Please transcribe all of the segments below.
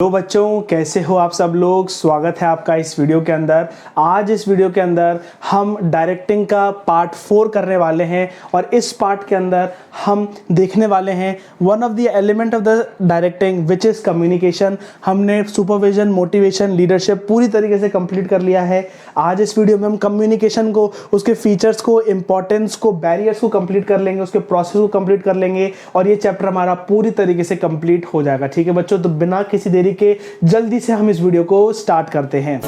तो बच्चों, कैसे हो आप सब लोग। स्वागत है आपका इस वीडियो के अंदर। आज इस वीडियो के अंदर हम डायरेक्टिंग का पार्ट 4 करने वाले हैं और इस पार्ट के अंदर हम देखने वाले हैं one of the element of the directing which is communication. हमने सुपरविजन, मोटिवेशन, लीडरशिप पूरी तरीके से कंप्लीट कर लिया है। आज इस वीडियो में हम कम्युनिकेशन को, उसके फीचर्स को, इंपॉर्टेंस को, बैरियर्स को कंप्लीट कर लेंगे, उसके प्रोसेस को कंप्लीट कर लेंगे और ये चैप्टर हमारा पूरी तरीके से कंप्लीट हो जाएगा। ठीक है बच्चों, तो बिना किसी देरी के जल्दी से हम इस वीडियो को स्टार्ट करते हैं।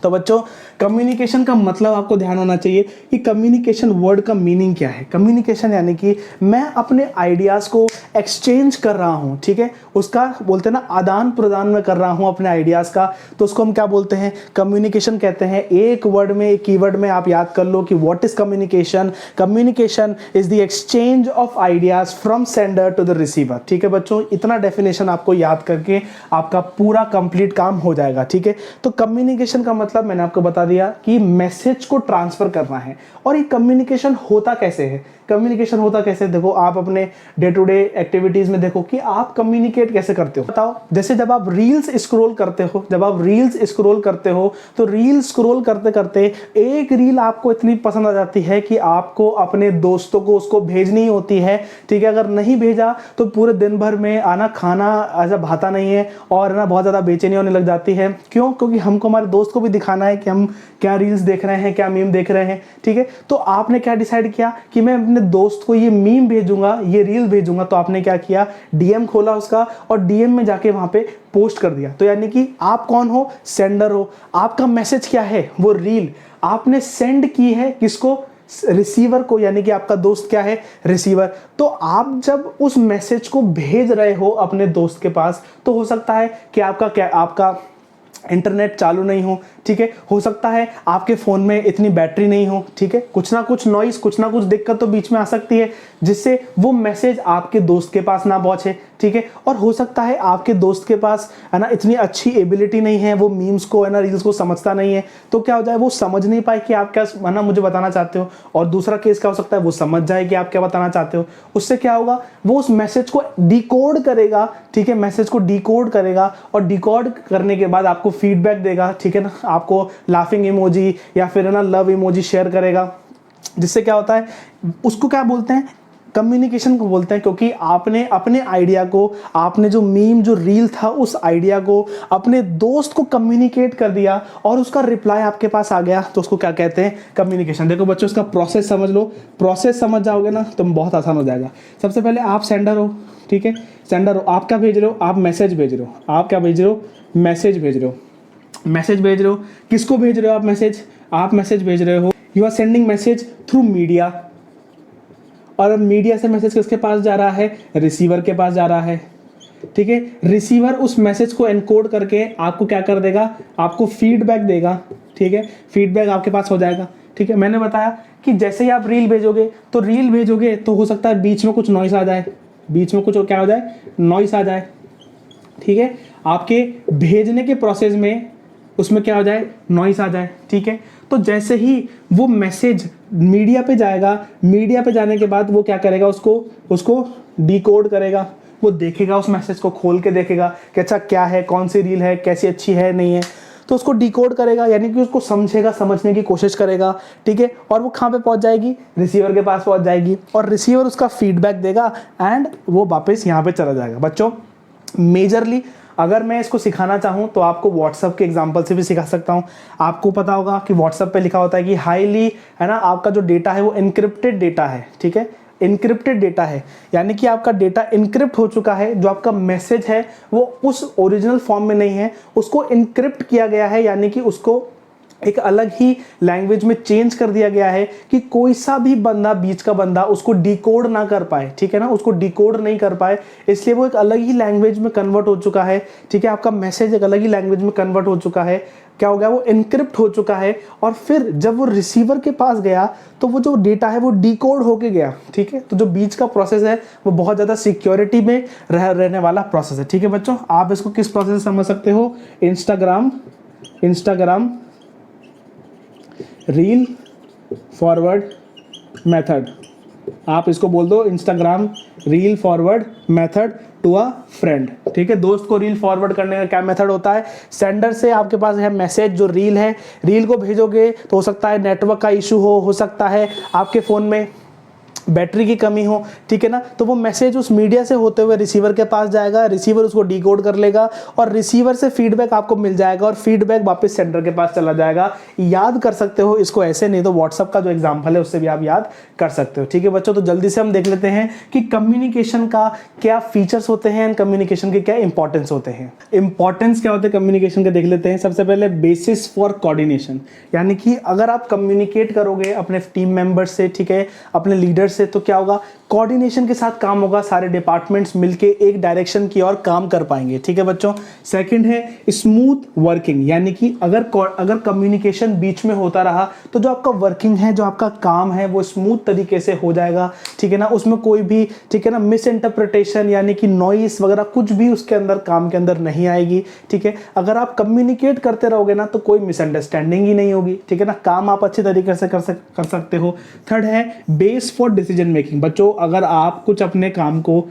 तो बच्चों, कम्युनिकेशन का मतलब आपको ध्यान होना चाहिए कि कम्युनिकेशन वर्ड का मीनिंग क्या है। कम्युनिकेशन यानी कि मैं अपने आइडियाज़ को एक्सचेंज कर रहा हूँ, ठीक है, उसका बोलते हैं ना आदान प्रदान में कर रहा हूँ अपने आइडियाज़ का, तो उसको हम क्या बोलते हैं, कम्युनिकेशन कहते हैं। एक वर्ड में, एक कीवर्ड में आप याद कर लो कि what is communication. Communication is the exchange of ideas from sender to the receiver. ठीक है बच्चों, इतना डेफिनेशन आपको याद करके आपका पूरा कंप्लीट काम हो जाएगा। ठीक है, तो कम्युनिकेशन का मतलब मैंने आपको बता दिया कि मैसेज को ट्रांसफर करना है। और ये कम्युनिकेशन होता कैसे है, कम्युनिकेशन होता कैसे, देखो आप अपने डे टू डे एक्टिविटीज में देखो कि आप कम्युनिकेट कैसे करते हो। बताओ, जैसे जब आप रील्स स्क्रॉल करते हो, तो रील स्क्रॉल करते करते एक रील आपको इतनी पसंद आ जाती है कि आपको अपने दोस्तों को उसको भेजनी होती है। ठीक है, अगर नहीं भेजा तो पूरे दिन भर में आना खाना ऐसा भाता नहीं है और ना बहुत ज़्यादा बेचैनी होने लग जाती है। क्यों? क्योंकि हमको हमारे दोस्त को भी दिखाना है कि हम क्या रील्स देख रहे हैं, क्या मीम देख रहे हैं। ठीक है, तो आपने क्या डिसाइड किया कि मैं अपने दोस्त को ये मीम भेजूंगा, ये रील भेजूंगा। तो आपने क्या किया, डीएम खोला उसका और डीएम में जाके वहां पे पोस्ट कर दिया। तो यानी कि आप कौन हो, सेंडर हो। आपका मैसेज क्या है, वो रील आपने सेंड की है किसको, रिसीवर को, यानी कि आपका दोस्त क्या है, रिसीवर। तो आप जब उस मैसेज को भेज रहे हो अपने दोस्त के पास, तो हो सकता है कि आपका इंटरनेट चालू नहीं हो। ठीक है, हो सकता है आपके फ़ोन में इतनी बैटरी नहीं हो। ठीक है, कुछ ना कुछ नॉइस, कुछ ना कुछ दिक्कत तो बीच में आ सकती है जिससे वो मैसेज आपके दोस्त के पास ना पहुंचे। ठीक है, और हो सकता है आपके दोस्त के पास है ना इतनी अच्छी एबिलिटी नहीं है, वो मीम्स को है ना रील्स को समझता नहीं है। तो क्या हो जाए, वो समझ नहीं पाए कि आप क्या है ना मुझे बताना चाहते हो। और दूसरा केस क्या हो सकता है, वो समझ जाए कि आप क्या बताना चाहते हो। उससे क्या होगा, वो उस मैसेज को डिकोड करेगा। ठीक है, मैसेज को डिकोड करेगा और डिकोड करने के बाद आपको फीडबैक देगा। ठीक है ना, आपको लाफिंग इमोजी या फिर है ना लव इमोजी शेयर करेगा। जिससे क्या होता है, उसको क्या बोलते हैं, कम्युनिकेशन को बोलते हैं। क्योंकि आपने अपने आइडिया को, आपने जो मीम, जो रील था, उस आइडिया को अपने दोस्त को कम्युनिकेट कर दिया और उसका रिप्लाई आपके पास आ गया। तो उसको क्या कहते हैं, कम्युनिकेशन। देखो बच्चों, उसका प्रोसेस समझ लो, प्रोसेस समझ जाओगे ना तो बहुत आसान हो जाएगा। सबसे पहले आप सेंडर हो। ठीक है, सेंडर हो, आप क्या भेज रहे हो, आप मैसेज भेज रहे हो। आप क्या भेज रहे हो, मैसेज भेज रहे हो। मैसेज भेज रहे हो, किसको भेज रहे हो आप मैसेज, आप मैसेज भेज रहे हो, you are sending message through media. और मीडिया से मैसेज किसके पास जा रहा है, रिसीवर के पास जा रहा है। ठीक है, रिसीवर उस मैसेज को एनकोड करके आपको क्या कर देगा, आपको फीडबैक देगा। ठीक है, फीडबैक आपके पास हो जाएगा। ठीक है, मैंने बताया कि जैसे ही आप रील भेजोगे तो हो सकता है बीच में कुछ नॉइस आ जाए, बीच में कुछ क्या हो जाए, नॉइस आ जाए। ठीक है, आपके भेजने के प्रोसेस में उसमें क्या हो जाए, नॉइस आ जाए। ठीक है, तो जैसे ही वो मैसेज मीडिया पे जाएगा, मीडिया पे जाने के बाद वो क्या करेगा, उसको डिकोड करेगा। वो देखेगा, उस मैसेज को खोल के देखेगा कि अच्छा क्या है, कौन सी रील है, कैसी अच्छी है, नहीं है। तो उसको डिकोड करेगा, यानी कि उसको समझेगा, समझने की कोशिश करेगा। ठीक है, और वो कहाँ पे पहुंच जाएगी, रिसीवर के पास पहुंच जाएगी और रिसीवर उसका फीडबैक देगा एंड वो वापस यहाँ पे चला जाएगा। बच्चों, मेजरली अगर मैं इसको सिखाना चाहूँ तो आपको व्हाट्सएप के एग्जांपल से भी सिखा सकता हूँ। आपको पता होगा कि व्हाट्सएप पे लिखा होता है कि हाईली है ना, आपका जो डेटा है वो इनक्रिप्टेड डेटा है। ठीक है, इनक्रिप्टेड डेटा है, यानी कि आपका डेटा इनक्रिप्ट हो चुका है। जो आपका मैसेज है वो उस ओरिजिनल फॉर्म में नहीं है, उसको इनक्रिप्ट किया गया है, यानी कि उसको एक अलग ही लैंग्वेज में चेंज कर दिया गया है कि कोई सा भी बंदा, बीच का बंदा उसको डिकोड ना कर पाए। ठीक है ना, उसको डिकोड नहीं कर पाए, इसलिए वो एक अलग ही लैंग्वेज में कन्वर्ट हो चुका है। ठीक है, आपका मैसेज एक अलग ही लैंग्वेज में कन्वर्ट हो चुका है। क्या हो गया, वो इनक्रिप्ट हो चुका है और फिर जब वो रिसीवर के पास गया तो वो जो डेटा है वो डिकोड होके गया। ठीक है, तो जो बीच का प्रोसेस है वो बहुत ज़्यादा सिक्योरिटी में रहने वाला प्रोसेस है। ठीक है बच्चों, आप इसको किस प्रोसेस से समझ सकते हो, इंस्टाग्राम रील फॉरवर्ड मेथड, आप इसको बोल दो Instagram reel forward method to a friend. ठीक है, दोस्त को रील फॉरवर्ड करने का क्या मेथड होता है, सेंडर से आपके पास है मैसेज, जो रील है, रील को भेजोगे तो हो सकता है नेटवर्क का इशू हो सकता है आपके फ़ोन में बैटरी की कमी हो, ठीक है ना, तो वो मैसेज उस मीडिया से होते हुए रिसीवर के पास जाएगा, रिसीवर उसको डिकोड कर लेगा और रिसीवर से फीडबैक आपको मिल जाएगा और फीडबैक वापस सेंडर के पास चला जाएगा। याद कर सकते हो इसको ऐसे, नहीं तो व्हाट्सएप का जो एग्जांपल है उससे भी आप याद कर सकते हो। ठीक है बच्चों, तो जल्दी से हम देख लेते हैं कि कम्युनिकेशन का क्या फीचर्स होते हैं एंड कम्युनिकेशन के क्या इंपॉर्टेंस होते हैं। इंपॉर्टेंस क्या होते हैं कम्युनिकेशन के देख लेते हैं। सबसे पहले बेसिस फॉर कोऑर्डिनेशन, यानी कि अगर आप कम्युनिकेट करोगे अपने टीम मेंबर से, ठीक है, अपने लीडर से, तो क्या होगा, कोऑर्डिनेशन के साथ काम होगा, सारे डिपार्टमेंट्स मिलके एक डायरेक्शन की ओर काम कर पाएंगे। ठीक है बच्चों। सेकंड है स्मूथ वर्किंग, यानी कि अगर कम्युनिकेशन बीच में होता रहा तो जो आपका वर्किंग है, जो आपका काम है, वो स्मूथ तरीके से हो जाएगा। ठीक है ना, उसमें कोई भी, ठीक है ना, मिस इंटरप्रिटेशन यानी कि नॉइस वगैरह कुछ भी उसके अंदर काम के अंदर नहीं आएगी। ठीक है, अगर आप कम्युनिकेट करते रहोगे ना तो कोई मिसअंडरस्टैंडिंग ही नहीं होगी। ठीक है ना, काम आप अच्छे तरीके से कर सकते हो। थर्ड है बेस फॉर डिसीजन मेकिंग। बच्चों अगर आप कुछ अपने काम को,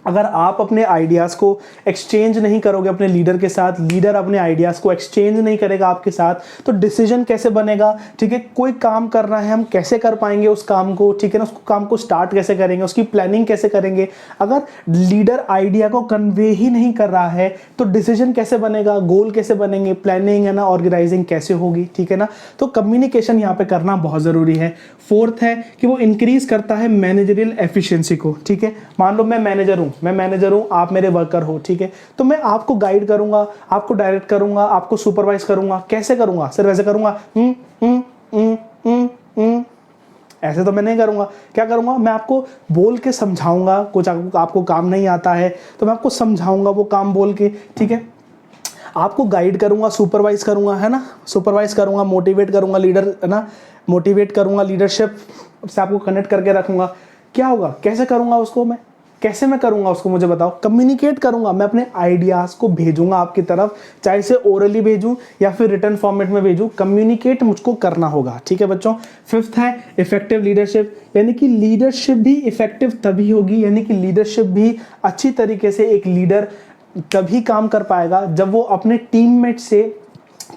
अगर आप अपने आइडियाज़ को एक्सचेंज नहीं करोगे अपने लीडर के साथ, लीडर अपने आइडियाज़ को एक्सचेंज नहीं करेगा आपके साथ, तो डिसीजन कैसे बनेगा। ठीक है, कोई काम करना है, हम कैसे कर पाएंगे उस काम को, ठीक है ना, उसको काम को स्टार्ट कैसे करेंगे, उसकी प्लानिंग कैसे करेंगे। अगर लीडर आइडिया को कन्वे ही नहीं कर रहा है तो डिसीजन कैसे बनेगा, गोल कैसे बनेंगे, प्लानिंग है ना, ऑर्गेनाइजिंग कैसे होगी। ठीक है ना, तो कम्युनिकेशन यहाँ पे करना बहुत ज़रूरी है। फोर्थ है कि वो इंक्रीज करता है मैनेजरियल एफिशिएंसी को। ठीक है, मान लो मैं मैनेजर हूँ, आप मेरे वर्कर हो, ठीक है, तो मैं आपको गाइड करूंगा, आपको डायरेक्ट करूंगा, आपको सुपरवाइज करूंगा। कैसे करूंगा, सिर्फ ऐसे करूंगा ऐसे तो मैं नहीं करूंगा। क्या करूंगा, मैं आपको बोल के समझाऊंगा। कुछ आपको काम नहीं आता है तो मैं आपको समझाऊंगा वो काम बोल के। ठीक है, आपको गाइड करूंगा, सुपरवाइज करूंगा, है ना, सुपरवाइज करूंगा, मोटिवेट करूंगा, लीडर है ना, मोटिवेट करूंगा, लीडरशिप से आपको कनेक्ट करके रखूंगा। क्या होगा, कैसे करूंगा उसको, मैं कैसे मैं करूंगा उसको, मुझे बताओ। कम्युनिकेट करूंगा, मैं अपने आइडियाज को भेजूंगा आपकी तरफ, चाहे से ओरली भेजूं या फिर रिटर्न फॉर्मेट में भेजूं, कम्युनिकेट मुझको करना होगा। ठीक है बच्चों। फिफ्थ है इफेक्टिव लीडरशिप, यानी कि लीडरशिप भी इफेक्टिव तभी होगी, यानी कि लीडरशिप भी अच्छी तरीके से एक लीडर तभी काम कर पाएगा जब वो अपने टीममेट से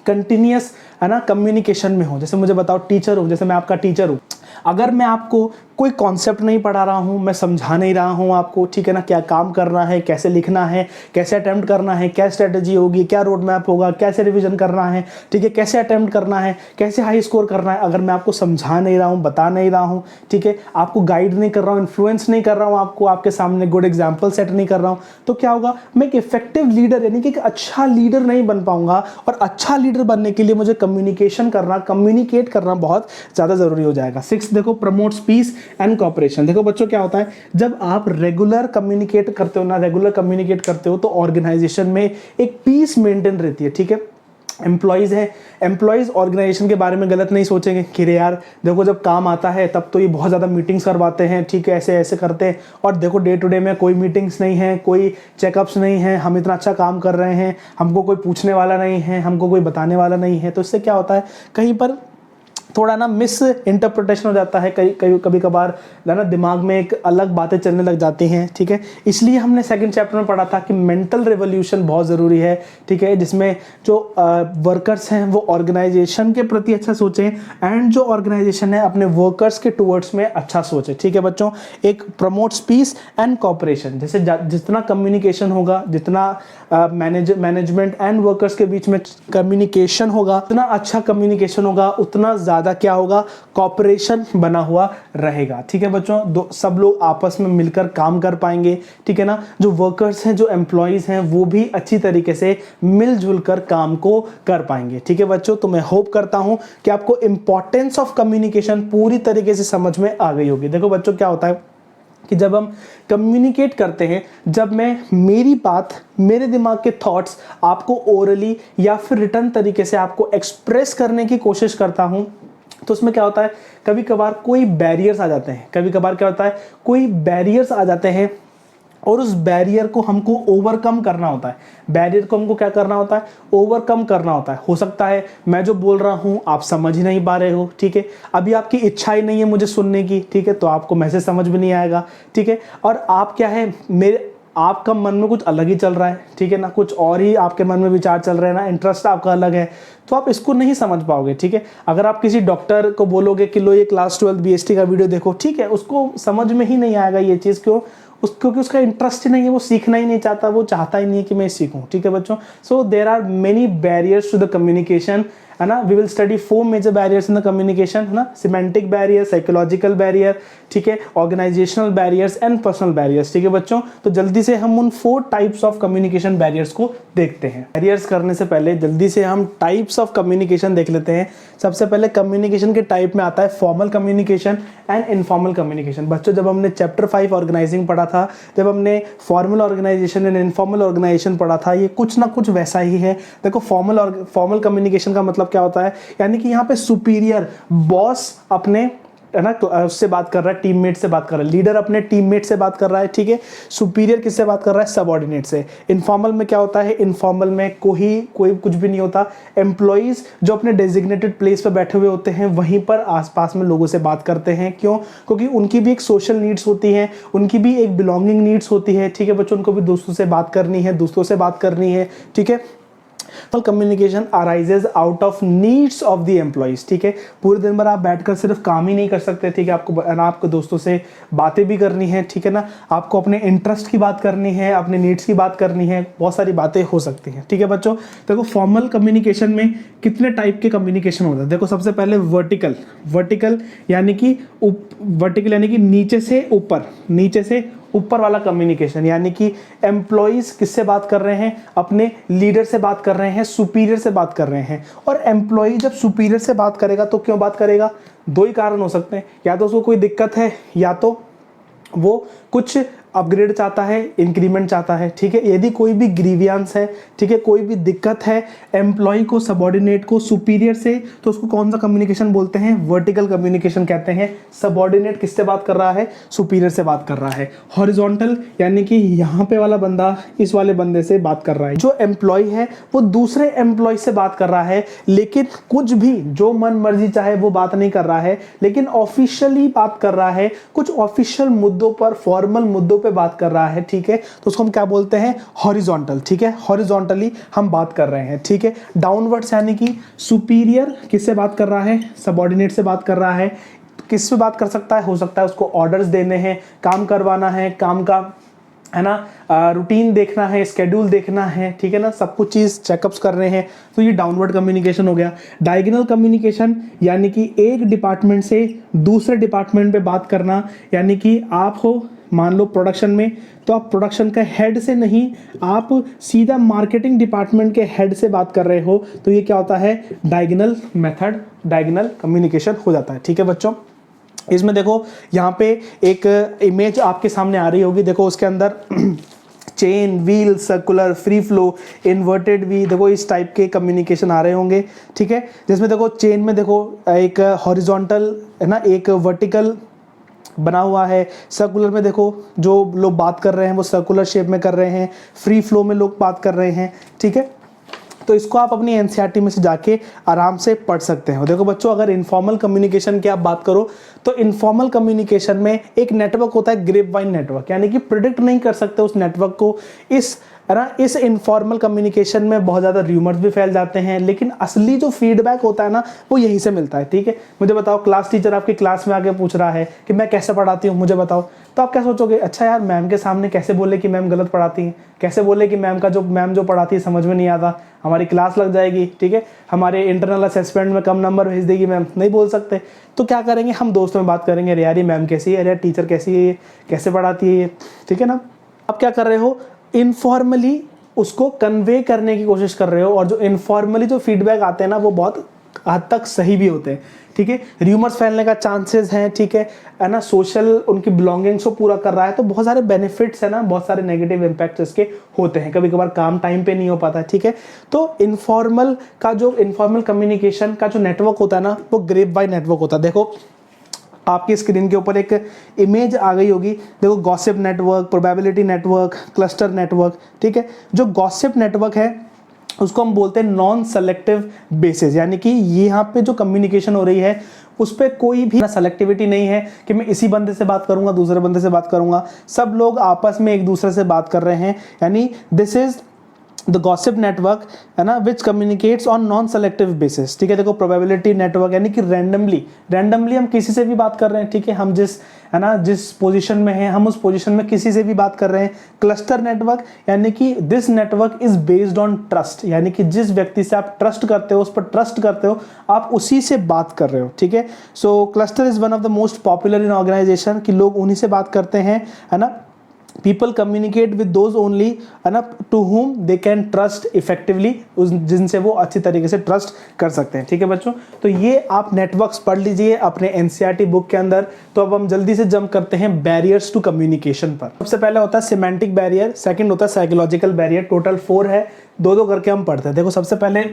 कंटिन्यूअस, है ना, कम्युनिकेशन में हो। जैसे मुझे बताओ, टीचर हूँ, जैसे मैं आपका टीचर हूँ, अगर मैं आपको कोई कॉन्सेप्ट नहीं पढ़ा रहा हूँ, मैं समझा नहीं रहा हूँ आपको, ठीक है ना, क्या काम करना है, कैसे लिखना है, कैसे अटेम्प्ट करना है, क्या स्ट्रेटजी होगी, क्या रोड मैप होगा, कैसे रिवीजन करना है, ठीक है, कैसे अटेम्प्ट करना है, कैसे हाई स्कोर करना है, अगर मैं आपको समझा नहीं रहा हूँ, बता नहीं रहा हूँ, ठीक है, आपको गाइड नहीं कर रहा हूँ, इन्फ्लुएंस नहीं कर रहा हूँ, आपको आपके सामने गुड एग्जाम्पल सेट नहीं कर रहा हूँ, तो क्या होगा, मैं एक इफेक्टिव लीडर यानी कि एक अच्छा लीडर नहीं बन पाऊंगा। और अच्छा लीडर बनने के लिए मुझे कम्युनिकेशन करना, कम्युनिकेट करना बहुत ज़्यादा ज़रूरी हो जाएगा। सिक्स देखो, प्रमोट्स पीस एंड कॉपरेशन। देखो बच्चों क्या होता है, जब आप रेगुलर कम्युनिकेट करते हो ना, रेगुलर कम्युनिकेट करते हो तो ऑर्गेनाइजेशन में एक पीस मेंटेन रहती है। ठीक है, एम्प्लॉयज़ है, एम्प्लॉयज़ ऑर्गेनाइजेशन के बारे में गलत नहीं सोचेंगे कि रे यार देखो जब काम आता है तब तो ये बहुत ज़्यादा मीटिंग्स करवाते हैं, ठीक है, ऐसे ऐसे करते हैं, और देखो डे टू डे में कोई मीटिंग्स नहीं है, कोई चेकअप्स नहीं है, हम इतना अच्छा काम कर रहे हैं, हमको कोई पूछने वाला नहीं है, हमको कोई बताने वाला नहीं है। तो इससे क्या होता है, कहीं पर थोड़ा ना मिस इंटरप्रिटेशन हो जाता है, कभी कभार ना दिमाग में एक अलग बातें चलने लग जाती हैं। ठीक है, इसलिए हमने सेकंड चैप्टर में पढ़ा था कि मेंटल रेवोल्यूशन बहुत ज़रूरी है। ठीक है, जिसमें जो वर्कर्स हैं वो ऑर्गेनाइजेशन के प्रति अच्छा सोचें एंड जो ऑर्गेनाइजेशन है अपने वर्कर्स के टूवर्ड्स में अच्छा सोचे। ठीक है बच्चों, एक प्रमोट्स पीस एंड कॉपरेशन, जैसे जितना कम्युनिकेशन होगा, जितना मैनेजमेंट एंड वर्कर्स के बीच में कम्युनिकेशन होगा, उतना अच्छा कम्युनिकेशन होगा, उतना ज़्यादा क्या होगा, कॉपरेशन बना हुआ रहेगा। ठीक है बच्चों, सब लोग आपस में मिलकर काम कर पाएंगे। ठीक है ना, जो वर्कर्स हैं, जो एम्प्लॉयज़ हैं, वो भी अच्छी तरीके से मिलजुल कर काम को कर पाएंगे। ठीक है बच्चों, तो मैं होप करता हूं कि आपको इंपॉर्टेंस ऑफ कम्युनिकेशन पूरी तरीके से समझ में आ गई होगी। देखो बच्चों क्या होता है कि जब हम कम्युनिकेट करते हैं, जब मैं मेरी बात, मेरे दिमाग के थॉट्स आपको ओरली या फिर रिटर्न तरीके से आपको एक्सप्रेस करने की कोशिश करता हूं, तो उसमें क्या होता है, कभी कभार कोई बैरियर्स आ जाते हैं, कभी कभार क्या होता है, कोई बैरियर्स आ जाते हैं और उस बैरियर को हमको ओवरकम करना होता है। बैरियर को हमको क्या करना होता है? ओवरकम करना होता है। हो सकता है मैं जो बोल रहा हूँ आप समझ ही नहीं पा रहे हो, ठीक है, अभी आपकी इच्छा ही नहीं है मुझे सुनने की, ठीक है, तो आपको मैसेज समझ में नहीं आएगा, ठीक है, और आप क्या है, मेरे आपका मन में कुछ अलग ही चल रहा है, ठीक है ना, कुछ और ही आपके मन में विचार चल रहे हैं ना, इंटरेस्ट आपका अलग है, तो आप इसको नहीं समझ पाओगे, ठीक है। अगर आप किसी डॉक्टर को बोलोगे कि लो ये क्लास 12 बीएसटी का वीडियो देखो, ठीक है, उसको समझ में ही नहीं आएगा ये चीज़, क्योंकि उसका इंटरेस्ट ही नहीं है, वो सीखना ही नहीं चाहता, वो चाहता ही नहीं है कि मैं सीखूं, ठीक है बच्चों। So there are many barriers to the communication, है ना। We will study 4 major barriers in the communication, है ना, सिमेंटिक बैरियर, साइकोलॉजिकल बैरियर, ठीक है, organisational barriers and personal barriers, ठीक है बच्चों। तो जल्दी से हम उन 4 टाइप्स ऑफ कम्युनिकेशन बैरियर्स को देखते हैं। बैरियर्स करने से पहले जल्दी से हम टाइप्स ऑफ कम्युनिकेशन देख लेते हैं। सबसे पहले कम्युनिकेशन के टाइप में आता है formal communication and informal communication. बच्चों जब हमने चैप्टर 5 ऑर्गेनाइजिंग पढ़ा था, जब हमने formal organisation and informal organisation पढ़ा था, ये कुछ ना कुछ वैसा ही है। देखो फॉर्मल कम्युनिकेशन का मतलब क्या होता है, यानी कि यहाँ पे सुपीरियर बॉस अपने, है ना, उससे बात कर रहा है, टीममेट से बात कर रहा है, लीडर अपने टीममेट से बात कर रहा है, ठीक है। सुपीरियर किससे बात कर रहा है? सबऑर्डिनेट से। इनफॉर्मल में क्या होता है? इनफॉर्मल में कोई कुछ भी नहीं होता। एम्प्लॉइज जो अपने डेजिग्नेटेड प्लेस पर बैठे हुए होते हैं वहीं पर आसपास में लोगों से बात करते हैं। क्यों? क्योंकि उनकी भी एक सोशल नीड्स होती हैं, उनकी भी एक बिलोंगिंग नीड्स होती है, ठीक है बच्चों। उनको भी दोस्तों से बात करनी है, दोस्तों से बात करनी है, ठीक है। Communication arises out of needs of the employees, ठीक है। पूरे दिन भर आप बैठकर सिर्फ काम ही नहीं कर सकते, ठीक है, आपको दोस्तों से बातें भी करनी है, ठीक है ना, आपको अपने इंटरेस्ट की बात करनी है, अपने नीड्स की बात करनी है, बहुत सारी बातें हो सकती हैं, ठीक है बच्चों। देखो फॉर्मल कम्युनिकेशन में कितने टाइप के कम्युनिकेशन होता है। देखो सबसे पहले वर्टिकल यानी कि वर्टिकल यानी कि नीचे से ऊपर वाला कम्युनिकेशन, यानी कि एम्प्लॉइज किससे बात कर रहे हैं? अपने लीडर से बात कर रहे हैं, सुपीरियर से बात कर रहे हैं। और एम्प्लॉय जब सुपीरियर से बात करेगा तो क्यों बात करेगा? 2 ही कारण हो सकते हैं, या तो उसको कोई दिक्कत है, या तो वो कुछ अपग्रेड चाहता है, इंक्रीमेंट चाहता है, ठीक है। यदि कोई भी ग्रीवियंस है, ठीक है, कोई भी दिक्कत है एम्प्लॉय को, सबऑर्डिनेट को, सुपीरियर से, तो उसको कौन सा कम्युनिकेशन बोलते हैं? वर्टिकल कम्युनिकेशन कहते हैं। सबऑर्डिनेट किससे बात कर रहा है? सुपीरियर से बात कर रहा है। हॉरिजॉन्टल यानी कि यहाँ पे वाला बंदा इस वाले बंदे से बात कर रहा है। जो एम्प्लॉय है वो दूसरे एम्प्लॉय से बात कर रहा है, लेकिन कुछ भी जो मन मर्जी चाहे वो बात नहीं कर रहा है, लेकिन ऑफिशियली बात कर रहा है, कुछ ऑफिशियल मुद्दों पर, फॉर्मल मुद्दों पे बात कर रहा है, ठीक है। तो उसको हम क्या बोलते हैं? हॉरिजॉन्टल, ठीक है। हॉरिजॉन्टली हम बात कर रहे हैं, ठीक है। डाउनवर्ड्स यानी कि सुपीरियर किससे बात कर रहा है? सबऑर्डिनेट से बात कर रहा है। किस से बात कर सकता है? हो सकता है उसको ऑर्डर्स देने हैं, काम करवाना है, काम का, है ना, रूटीन देखना है, स्केड्यूल देखना है, ठीक है ना, सब कुछ चीज़ चेकअप्स कर रहे हैं, तो ये डाउनवर्ड कम्युनिकेशन हो गया। डायगोनल कम्युनिकेशन यानी कि एक डिपार्टमेंट से दूसरे डिपार्टमेंट पे बात करना, यानी कि आप हो मान लो प्रोडक्शन में, तो आप प्रोडक्शन का हेड से नहीं, आप सीधा मार्केटिंग डिपार्टमेंट के हेड से बात कर रहे हो, तो ये क्या होता है? डायगोनल मेथड, डायगोनल कम्युनिकेशन हो जाता है, ठीक है बच्चों। इसमें देखो यहाँ पे एक इमेज आपके सामने आ रही होगी, देखो उसके अंदर chain, wheel, circular, free flow, inverted we, देखो इस टाइप के कम्युनिकेशन आ रहे होंगे, ठीक है। जिसमें देखो चेन में देखो एक हॉरिजॉन्टल, है ना, एक वर्टिकल बना हुआ है। सर्कुलर में देखो जो लोग बात कर रहे हैं वो सर्कुलर शेप में कर रहे हैं। फ्री फ्लो में लोग बात कर रहे हैं, ठीक है। तो इसको आप अपनी एनसीईआरटी में से जाके आराम से पढ़ सकते हो। देखो बच्चों, अगर इनफॉर्मल कम्युनिकेशन की आप बात करो तो इनफॉर्मल कम्युनिकेशन में एक नेटवर्क होता है, ग्रेप वाइन नेटवर्क, यानी कि प्रिडिक्ट नहीं कर सकते उस नेटवर्क को। इस इनफॉर्मल कम्युनिकेशन में बहुत ज़्यादा र्यूमर्स भी फैल जाते हैं, लेकिन असली जो फीडबैक होता है ना वो यहीं से मिलता है, ठीक है। मुझे बताओ, क्लास टीचर आपकी क्लास में आके पूछ रहा है कि मैं कैसे पढ़ाती हूँ, मुझे बताओ, तो आप क्या सोचोगे? अच्छा यार, मैम के सामने कैसे बोले कि मैम गलत पढ़ाती हैं, कैसे बोले कि मैम जो पढ़ाती है समझ में नहीं आता, हमारी क्लास लग जाएगी, ठीक है, हमारे इंटरनल असेसमेंट में कम नंबर भेज देगी मैम, नहीं बोल सकते। तो क्या करेंगे? हम दोस्तों में बात करेंगे, अरे यार ये मैम कैसी है, अरे यार टीचर कैसी है, कैसे पढ़ाती है, ठीक है ना। आप क्या कर रहे हो? इनफॉर्मली उसको कन्वे करने की कोशिश कर रहे हो, और जो इनफॉर्मली जो फीडबैक आते हैं ना वो बहुत हद तक सही भी होते हैं, ठीक है। र्यूमर्स फैलने का चांसेस हैं, ठीक है ना, सोशल उनकी बिलोंगिंग्स को पूरा कर रहा है, तो बहुत सारे बेनिफिट्स है ना, बहुत सारे नेगेटिव इंपैक्ट्स इसके होते हैं। कभी कभार काम टाइम पे नहीं हो पाता है, ठीक है। तो इनफॉर्मल कम्युनिकेशन का जो नेटवर्क होता है ना वो ग्रेप वाइन नेटवर्क होता है। देखो आपकी स्क्रीन के ऊपर एक इमेज आ गई होगी, देखो gossip network, probability network, cluster network, ठीक है। जो गॉसिप नेटवर्क है उसको हम बोलते हैं नॉन सेलेक्टिव बेसिस, यानी कि यहाँ पे जो कम्युनिकेशन हो रही है उस पर कोई भी सेलेक्टिविटी नहीं है कि मैं इसी बंदे से बात करूंगा, दूसरे बंदे से बात करूंगा, सब लोग आपस में एक दूसरे से बात कर रहे हैं, यानी this is the gossip network, है ना, which communicates on non selective basis, ठीक है। देखो प्रोबेबिलिटी नेटवर्क यानी कि रैंडमली हम किसी से भी बात कर रहे हैं, ठीक है, हम जिस पोजीशन में हैं हम उस पोजीशन में किसी से भी बात कर रहे हैं। क्लस्टर नेटवर्क यानी कि this network is based on trust, यानी कि जिस व्यक्ति से आप ट्रस्ट करते हो, उस पर ट्रस्ट करते हो, आप उसी से बात कर रहे हो, ठीक है। So cluster is one of the most popular in organization, कि लोग उन्हीं से बात करते हैं, है ना। People communicate with those only, है ना, to whom they can trust effectively, जिनसे वो अच्छी तरीके से ट्रस्ट कर सकते हैं, ठीक है बच्चों। तो ये आप नेटवर्क्स पढ़ लीजिए अपने एनसीईआरटी बुक के अंदर। तो अब हम जल्दी से जंप करते हैं बैरियर्स टू कम्युनिकेशन पर। सबसे पहले होता है सिमेंटिक बैरियर, सेकंड होता है साइकोलॉजिकल बैरियर, टोटल 4 है, दो करके हम पढ़ते हैं। देखो सबसे पहले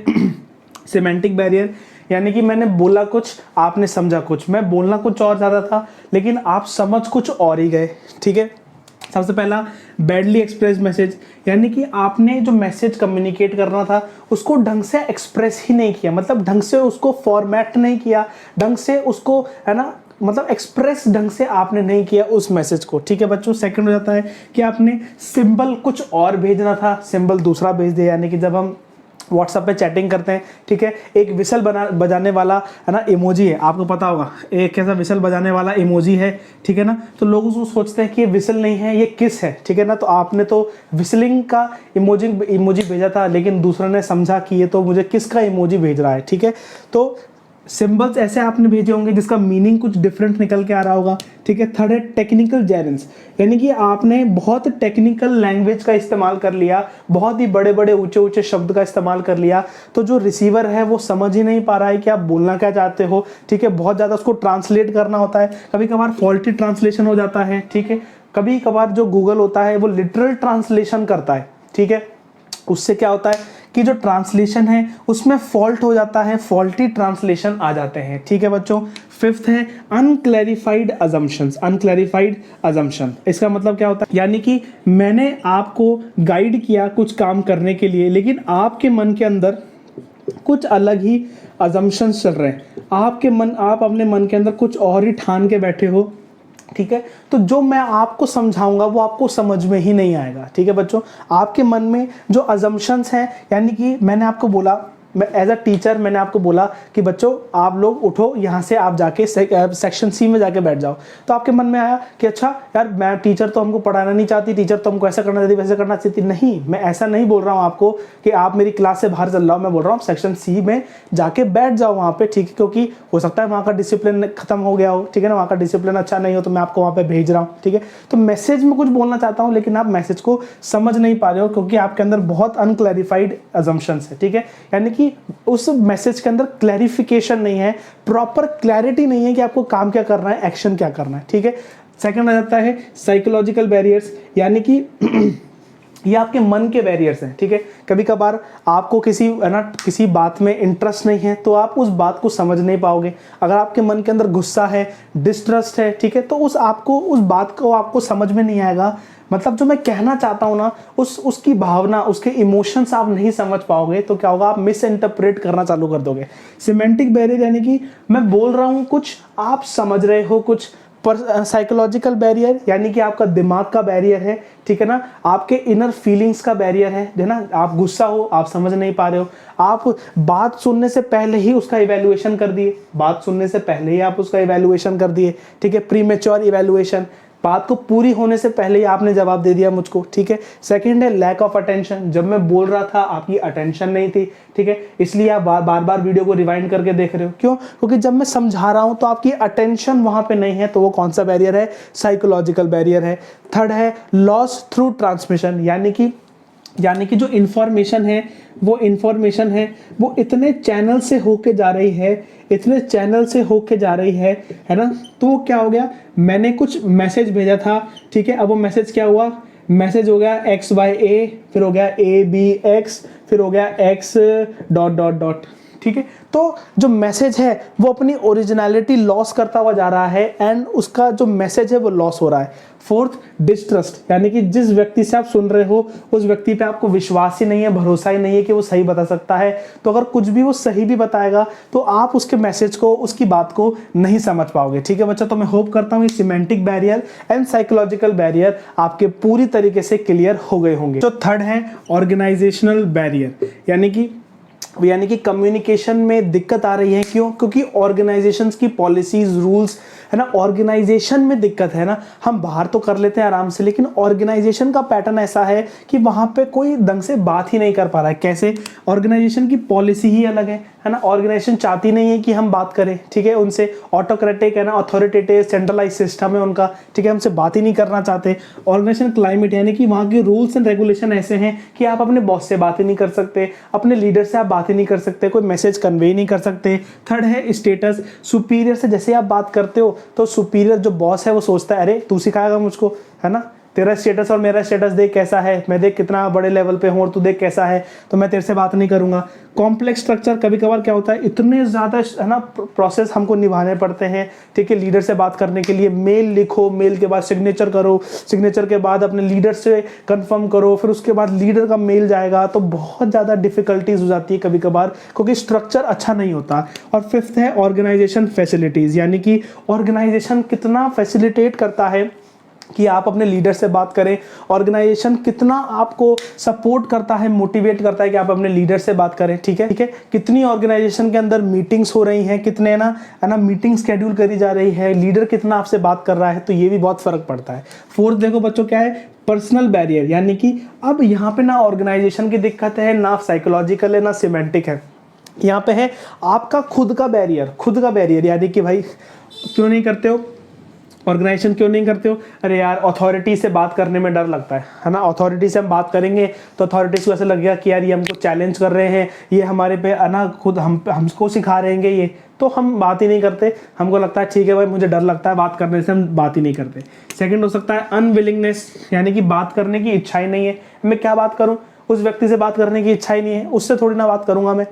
सिमेंटिक बैरियर, यानी कि मैंने बोला कुछ, आपने समझा कुछ, मैं बोलना कुछ और ज़्यादा था लेकिन आप समझ कुछ और ही गए, ठीक है। सबसे पहला बैडली एक्सप्रेस मैसेज, यानी कि आपने जो मैसेज कम्युनिकेट करना था उसको ढंग से एक्सप्रेस ही नहीं किया, मतलब ढंग से उसको फॉर्मेट नहीं किया, ढंग से उसको, है ना, मतलब एक्सप्रेस ढंग से आपने नहीं किया उस मैसेज को, ठीक है बच्चों। सेकंड हो जाता है कि आपने सिंबल कुछ और भेजना था, सिंबल दूसरा भेज दिया, यानी कि जब हम व्हाट्सएप पे चैटिंग करते हैं, ठीक है, एक विसल बजाने वाला, है ना, इमोजी है, आपको पता होगा एक कैसा विसल बजाने वाला इमोजी है, ठीक है ना। तो लोग उसको सोचते हैं कि ये विसल नहीं है, ये किस है, ठीक है ना। तो आपने तो विसलिंग का इमोजी भेजा था, लेकिन दूसरे ने समझा कि ये तो मुझे किस का इमोजी भेज रहा है, ठीक है। तो सिंबल्स ऐसे आपने भेजे होंगे जिसका मीनिंग कुछ डिफरेंट निकल के आ रहा होगा, ठीक है। थर्ड है टेक्निकल जेरेंस, यानी कि आपने बहुत टेक्निकल लैंग्वेज का इस्तेमाल कर लिया, बहुत ही बड़े बड़े ऊंचे शब्द का इस्तेमाल कर लिया, तो जो रिसीवर है वो समझ ही नहीं पा रहा है कि आप बोलना क्या चाहते हो, ठीक है। बहुत ज़्यादा उसको ट्रांसलेट करना होता है, कभी कभार फॉल्टी ट्रांसलेशन हो जाता है, ठीक है। कभी कभार जो गूगल होता है वो लिटरल ट्रांसलेशन करता है, ठीक है। उससे क्या होता है कि जो ट्रांसलेशन है उसमें फॉल्ट हो जाता है, फॉल्टी ट्रांसलेशन आ जाते हैं, ठीक है बच्चों। फिफ्थ है अनक्लैरिफाइड अजम्पशन। इसका मतलब क्या होता है, यानी कि मैंने आपको गाइड किया कुछ काम करने के लिए, लेकिन आपके मन के अंदर कुछ अलग ही अजम्पशंस चल रहे हैं, आप अपने मन के अंदर कुछ और ही ठान के बैठे हो, ठीक है। तो जो मैं आपको समझाऊंगा वो आपको समझ में ही नहीं आएगा, ठीक है बच्चों। आपके मन में जो अजम्पशंस हैं, यानी कि मैंने आपको बोला, मैं एज अ टीचर मैंने आपको बोला कि बच्चों आप लोग उठो, यहाँ से आप जाके सेक्शन सी में जाके बैठ जाओ। तो आपके मन में आया कि अच्छा यार, मैं टीचर तो हमको पढ़ाना नहीं चाहती, टीचर तो हमको ऐसा करना चाहती, वैसे करना चाहती। नहीं, मैं ऐसा नहीं बोल रहा हूँ आपको कि आप मेरी क्लास से बाहर चल रहा हूँ, मैं बोल रहा हूँ सेक्शन सी में जाके बैठ जाओ वहाँ पे, ठीक है, क्योंकि हो सकता है वहाँ का डिसिप्लिन खत्म हो गया हो, ठीक है ना, वहाँ का डिसिप्लिन अच्छा नहीं हो, तो मैं आपको वहाँ पे भेज रहा हूँ, ठीक है। तो मैसेज में कुछ बोलना चाहता हूँ लेकिन आप मैसेज को समझ नहीं पा रहे हो क्योंकि आपके अंदर बहुत अनक्लैरिफाइड अजम्पशंस है, ठीक है। यानी कि उस मैसेज के अंदर क्लैरिफिकेशन नहीं है, प्रॉपर क्लैरिटी नहीं है कि आपको काम क्या करना है, एक्शन क्या करना है, ठीक है। सेकंड आ जाता है साइकोलॉजिकल बैरियर्स, यानी कि ये आपके मन के बैरियर्स हैं, ठीक है। कभी कभार आपको किसी बात में इंटरेस्ट नहीं है तो आप उस बात को समझ नहीं पाओगे। अगर आपके मन के अंदर गुस्सा है, डिस्ट्रस्ट है, ठीक है, तो उस बात को आपको समझ में नहीं आएगा। मतलब जो मैं कहना चाहता हूँ ना, उसकी भावना, उसके इमोशंस आप नहीं समझ पाओगे, तो क्या होगा, आप मिस इंटरप्रेट करना चालू कर दोगे। सिमेंटिक बैरियर, यानी कि मैं बोल रहा हूँ कुछ, आप समझ रहे हो कुछ। पर साइकोलॉजिकल बैरियर, यानी कि आपका दिमाग का बैरियर है, ठीक है ना, आपके इनर फीलिंग्स का बैरियर है ना। आप गुस्सा हो, आप समझ नहीं पा रहे हो, आप बात सुनने से पहले ही उसका इवैल्यूएशन कर दिए, ठीक है, प्रीमेच्योर इवैल्यूएशन, बात को पूरी होने से पहले ही आपने जवाब दे दिया मुझको, ठीक है। सेकंड है लैक ऑफ अटेंशन, जब मैं बोल रहा था आपकी अटेंशन नहीं थी, ठीक है, इसलिए आप बार बार वीडियो को रिवाइंड करके देख रहे हो। क्यों? क्योंकि जब मैं समझा रहा हूं तो आपकी अटेंशन वहां पे नहीं है, तो वो कौन सा बैरियर है, साइकोलॉजिकल बैरियर है। थर्ड है लॉस थ्रू ट्रांसमिशन, यानी कि जो इन्फॉर्मेशन है वो इतने चैनल से होके जा रही है ना। तो वो क्या हो गया, मैंने कुछ मैसेज भेजा था, ठीक है, अब वो मैसेज क्या हुआ, मैसेज हो गया XY A, फिर हो गया ABX, फिर हो गया X ... ठीक है। तो जो मैसेज है वो अपनी ओरिजिनलिटी लॉस करता हुआ जा रहा है एंड उसका जो मैसेज है वो लॉस हो रहा है। फोर्थ, डिस्ट्रस्ट, यानी कि जिस व्यक्ति से आप सुन रहे हो उस व्यक्ति पे आपको विश्वास ही नहीं है, भरोसा ही नहीं है कि वो सही बता सकता है। तो अगर कुछ भी वो सही भी बताएगा तो आप उसके मैसेज को, उसकी बात को नहीं समझ पाओगे। ठीक है बच्चों, तो मैं होप करता हूँ ये semantic barrier and psychological barrier आपके पूरी तरीके से क्लियर हो गए होंगे। तो थर्ड है ऑर्गेनाइजेशनल बैरियर, यानी कि कम्युनिकेशन में दिक्कत आ रही है। क्यों? क्योंकि ऑर्गेनाइजेशंस की पॉलिसीज, रूल्स है ना, ऑर्गेनाइजेशन में दिक्कत है ना। हम बाहर तो कर लेते हैं आराम से, लेकिन ऑर्गेनाइजेशन का पैटर्न ऐसा है कि वहां पे कोई ढंग से बात ही नहीं कर पा रहा है। कैसे? ऑर्गेनाइजेशन की पॉलिसी ही अलग है ना। ऑर्गेनाइजेशन चाहती नहीं है कि हम बात करें, ठीक है, उनसे ऑटोक्रेटिक है ना, अथॉरिटेटिव सेंट्रलाइज सिस्टम है उनका, ठीक है, हमसे बात ही नहीं करना चाहते। ऑर्गेनाइजेशन क्लाइमेट, यानी कि वहाँ के रूल्स एंड रेगुलेशन ऐसे हैं कि आप अपने बॉस से बात ही नहीं कर सकते, अपने लीडर से आप बात ही नहीं कर सकते, कोई मैसेज कन्वे नहीं कर सकते। थर्ड है स्टेटस, सुपीरियर से जैसे आप बात करते हो तो सुपीरियर जो बॉस है वो सोचता है अरे तू सिखाएगा मुझको, है ना, तेरा स्टेटस और मेरा स्टेटस देख कैसा है, मैं देख कितना बड़े लेवल पे हूँ और तू देख कैसा है, तो मैं तेरे से बात नहीं करूंगा। कॉम्प्लेक्स स्ट्रक्चर, कभी कभार क्या होता है इतने ज़्यादा है ना प्रोसेस हमको निभाने पड़ते हैं, ठीक है, लीडर से बात करने के लिए मेल लिखो, मेल के बाद सिग्नेचर करो, सिग्नेचर के बाद अपने लीडर से कंफर्म करो, फिर उसके बाद लीडर का मेल जाएगा, तो बहुत ज़्यादा डिफिकल्टीज हो जाती है कभी कभार क्योंकि स्ट्रक्चर अच्छा नहीं होता। और फिफ्थ है ऑर्गेनाइजेशन फैसिलिटीज़, यानी कि ऑर्गेनाइजेशन कितना फैसिलिटेट करता है कि आप अपने लीडर से बात करें, ऑर्गेनाइजेशन कितना आपको सपोर्ट करता है, मोटिवेट करता है कि आप अपने लीडर से बात करें, ठीक है, कितनी ऑर्गेनाइजेशन के अंदर मीटिंग्स हो रही हैं, कितने है ना मीटिंग शेड्यूल करी जा रही है, लीडर कितना आपसे बात कर रहा है, तो ये भी बहुत फर्क पड़ता है। फोर्थ देखो बच्चों क्या है, पर्सनल बैरियर, यानी कि अब यहाँ पे ना ऑर्गेनाइजेशन की दिक्कत है, ना साइकोलॉजिकल है, ना सिमेंटिक है, यहाँ पे है आपका खुद का बैरियर, यानी कि भाई क्यों नहीं करते हो ऑर्गेनाइजेशन, क्यों नहीं करते हो? अरे यार अथॉरिटी से बात करने में डर लगता है ना, अथॉरिटी से हम बात करेंगे तो अथॉरिटीज को ऐसा लगेगा कि यार ये हमको चैलेंज कर रहे हैं, ये हमारे पे है ना खुद हमको सिखा रहे हैं ये, तो हम बात ही नहीं करते। हमको लगता है ठीक है भाई मुझे डर लगता है बात करने से, हम बात ही नहीं करते। सेकंड हो सकता है अनविलिंगनेस, यानी कि बात करने की इच्छा ही नहीं है। मैं क्या बात करूँ, उस व्यक्ति से बात करने की इच्छा ही नहीं है, उससे थोड़ी ना बात करूंगा मैं,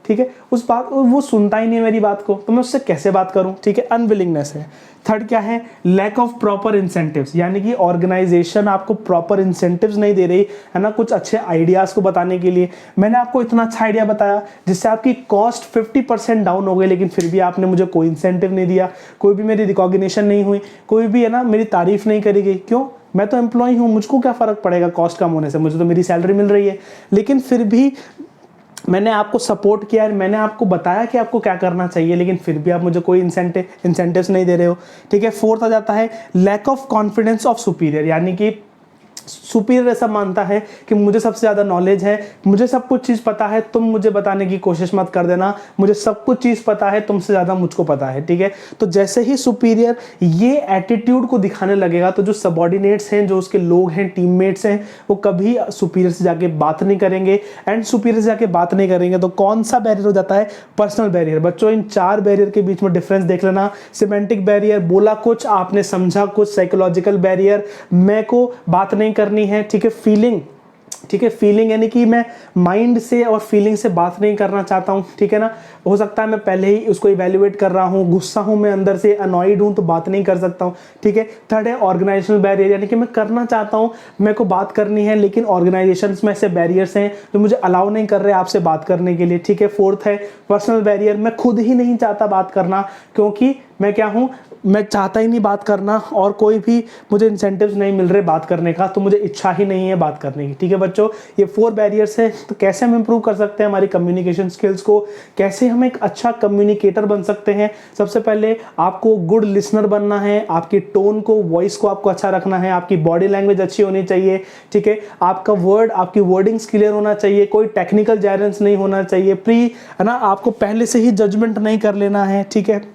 ठीक है, उस बात वो सुनता ही नहीं मेरी बात को, तो मैं उससे कैसे बात करूं, ठीक है, अनविलिंगनेस है। थर्ड क्या है, लैक ऑफ प्रॉपर इंसेंटिव्स, यानी कि ऑर्गेनाइजेशन आपको प्रॉपर इंसेंटिव्स नहीं दे रही है ना कुछ अच्छे आइडियाज को बताने के लिए। मैंने आपको इतना अच्छा आइडिया बताया जिससे आपकी कॉस्ट 50% डाउन हो गई, लेकिन फिर भी आपने मुझे कोई इंसेंटिव नहीं दिया, कोई भी मेरी रिकॉग्निशन नहीं हुई, कोई भी है ना मेरी तारीफ नहीं करी गई। क्यों? मैं तो एम्प्लॉय हूँ, मुझको क्या फर्क पड़ेगा कॉस्ट कम होने से, मुझे तो मेरी सैलरी मिल रही है। लेकिन फिर भी मैंने आपको सपोर्ट किया, मैंने आपको बताया कि आपको क्या करना चाहिए, लेकिन फिर भी आप मुझे कोई इंसेंटिव्स नहीं दे रहे हो, ठीक है। फोर्थ आ जाता है lack of confidence of superior, यानी कि सुपीरियर ऐसा मानता है कि मुझे सबसे ज़्यादा नॉलेज है, मुझे सब कुछ चीज़ पता है, तुम मुझे बताने की कोशिश मत कर देना, मुझे सब कुछ चीज़ पता है, तुमसे ज़्यादा मुझको पता है, ठीक है। तो जैसे ही सुपीरियर ये एटीट्यूड को दिखाने लगेगा तो जो सबॉर्डिनेट्स हैं, जो उसके लोग हैं, टीममेट्स हैं, वो कभी सुपीरियर से जाके बात नहीं करेंगे। एंड सुपीरियर से जाके बात नहीं करेंगे तो कौन सा बैरियर हो जाता है? Personal barrier. बच्चों इन 4 बैरियर के बीच में डिफरेंस देख लेना। सिमेंटिक बैरियर, बोला कुछ आपने समझा कुछ। साइकोलॉजिकल बैरियर, मैं को बात नहीं करनी है, ठीक है। फीलिंग, ठीक है, फीलिंग यानी कि मैं माइंड से और फीलिंग से बात नहीं करना चाहता हूं, ठीक है ना। हो सकता है मैं पहले ही उसको इवैल्यूएट कर रहा हूं, गुस्सा हूं मैं अंदर से, अनॉयड हूं, तो बात नहीं कर सकता हूं, ठीक है। थर्ड है ऑर्गेनाइजेशनल बैरियर, यानी कि मैं करना चाहता हूं, मेरे को बात करनी है, लेकिन ऑर्गेनाइजेशंस में ऐसे बैरियर्स हैं जो मुझे अलाउ नहीं कर रहे आपसे बात करने के लिए, ठीक है। फोर्थ है पर्सनल बैरियर, मैं खुद ही नहीं चाहता बात करना, क्योंकि मैं क्या हूं, मैं चाहता ही नहीं बात करना और कोई भी मुझे इंसेंटिव्स नहीं मिल रहे बात करने का, तो मुझे इच्छा ही नहीं है बात करने की, ठीक है बच्चों। ये 4 बैरियर्स हैं। तो कैसे हम इंप्रूव कर सकते हैं हमारी कम्युनिकेशन स्किल्स को, कैसे हम एक अच्छा कम्युनिकेटर बन सकते हैं? सबसे पहले आपको गुड लिसनर बनना है, आपकी टोन को, वॉइस को आपको अच्छा रखना है, आपकी बॉडी लैंग्वेज अच्छी होनी चाहिए, ठीक है। आपका आपकी वर्डिंग्स क्लियर होना चाहिए, कोई टेक्निकल जायरेंस नहीं होना चाहिए, है ना, आपको पहले से ही जजमेंट नहीं कर लेना है, ठीक है।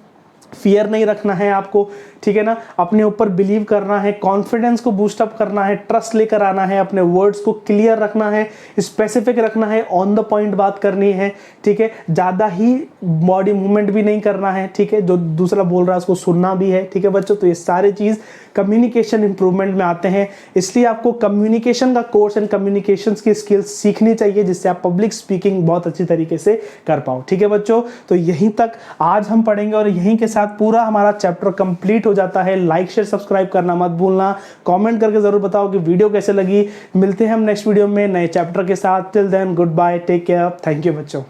फियर नहीं रखना है आपको, ठीक है ना, अपने ऊपर बिलीव करना है, कॉन्फिडेंस को बूस्टअप करना है, ट्रस्ट लेकर आना है, अपने वर्ड्स को क्लियर रखना है, स्पेसिफिक रखना है, ऑन द पॉइंट बात करनी है, ठीक है, ज़्यादा ही बॉडी मूवमेंट भी नहीं करना है, ठीक है, जो दूसरा बोल रहा है उसको सुनना भी है, ठीक है बच्चों। तो ये सारे चीज़ कम्युनिकेशन इंप्रूवमेंट में आते हैं, इसलिए आपको कम्युनिकेशन का कोर्स एंड कम्युनिकेशन की स्किल्स सीखनी चाहिए, जिससे आप पब्लिक स्पीकिंग बहुत अच्छी तरीके से कर पाओ, ठीक है बच्चों। तो यहीं तक आज हम पढ़ेंगे और यहीं के साथ पूरा हमारा चैप्टर कंप्लीट हो जाता है। लाइक शेयर सब्सक्राइब करना मत भूलना, कमेंट करके जरूर बताओ कि वीडियो कैसे लगी। मिलते हैं हम नेक्स्ट वीडियो में नए चैप्टर के साथ। Till then good bye, take care, thank you बच्चों।